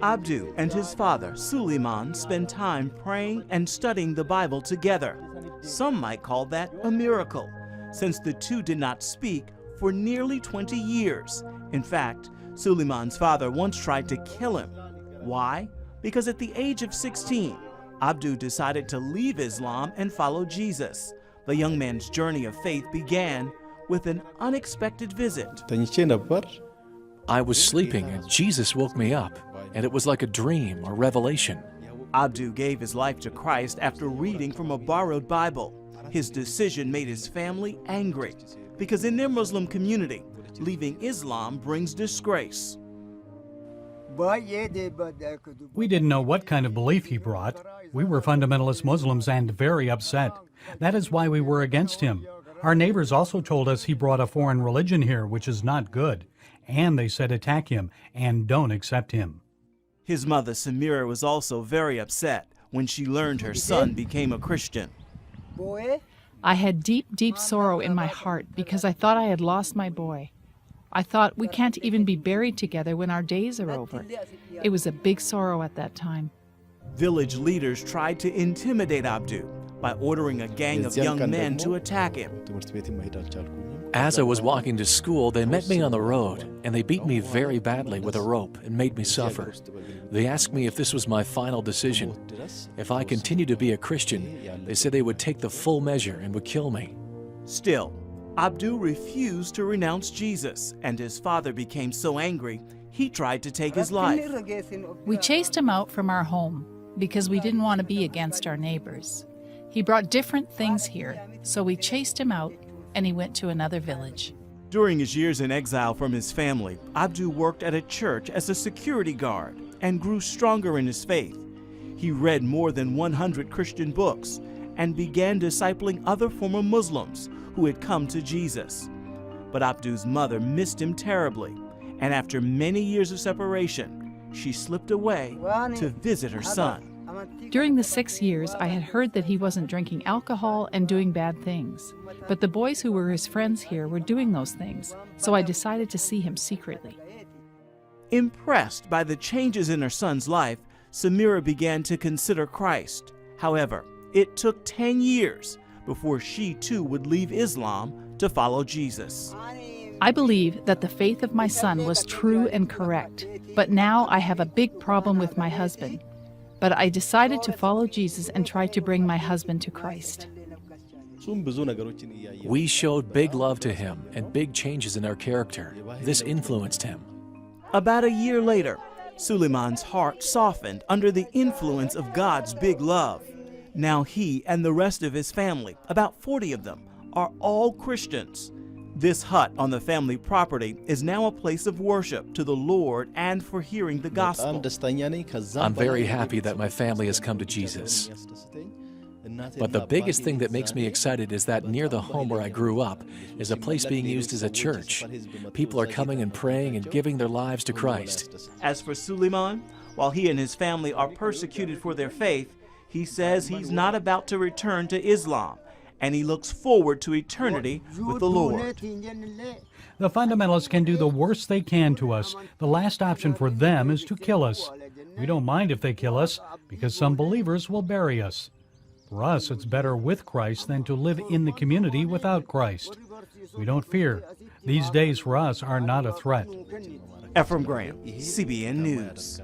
Abdu and his father, Suleiman, spend time praying and studying the Bible together. Some might call that a miracle, since the two did not speak for nearly 20 years. In fact, Suleiman's father once tried to kill him. Why? Because at the age of 16, Abdu decided to leave Islam and follow Jesus. The young man's journey of faith began with an unexpected visit. I was sleeping and Jesus woke me up, and it was like a dream or revelation. Abdu gave his life to Christ after reading from a borrowed Bible. His decision made his family angry because in their Muslim community, leaving Islam brings disgrace. We didn't know what kind of belief he brought. We were fundamentalist Muslims and very upset. That is why we were against him. Our neighbors also told us he brought a foreign religion here, which is not good. And they said attack him and don't accept him. His mother, Samira, was also very upset when she learned her son became a Christian. I had deep, deep sorrow in my heart because I thought I had lost my boy. I thought we can't even be buried together when our days are over. It was a big sorrow at that time. Village leaders tried to intimidate Abdu by ordering a gang of young men to attack him. As I was walking to school, they met me on the road, and they beat me very badly with a rope and made me suffer. They asked me if this was my final decision. If I continued to be a Christian, they said they would take the full measure and would kill me. Still, Abdu refused to renounce Jesus, and his father became so angry, he tried to take his life. We chased him out from our home because we didn't want to be against our neighbors. He brought different things here, so we chased him out and he went to another village. During his years in exile from his family, Abdu worked at a church as a security guard and grew stronger in his faith. He read more than 100 Christian books and began discipling other former Muslims who had come to Jesus. But Abdu's mother missed him terribly, and after many years of separation, she slipped away to visit her son. During the 6 years, I had heard that he wasn't drinking alcohol and doing bad things. But the boys who were his friends here were doing those things, so I decided to see him secretly. Impressed by the changes in her son's life, Samira began to consider Christ. However, it took 10 years before she too would leave Islam to follow Jesus. I believe that the faith of my son was true and correct, but now I have a big problem with my husband. But I decided to follow Jesus and try to bring my husband to Christ. We showed big love to him and big changes in our character. This influenced him. About a year later, Suleiman's heart softened under the influence of God's big love. Now he and the rest of his family, about 40 of them, are all Christians. This hut on the family property is now a place of worship to the Lord and for hearing the gospel. I'm very happy that my family has come to Jesus. But the biggest thing that makes me excited is that near the home where I grew up is a place being used as a church. People are coming and praying and giving their lives to Christ. As for Suleiman, while he and his family are persecuted for their faith, he says he's not about to return to Islam, and he looks forward to eternity with the Lord. The fundamentalists can do the worst they can to us. The last option for them is to kill us. We don't mind if they kill us, because some believers will bury us. For us, it's better with Christ than to live in the community without Christ. We don't fear. These days for us are not a threat. Ephraim Graham, CBN News.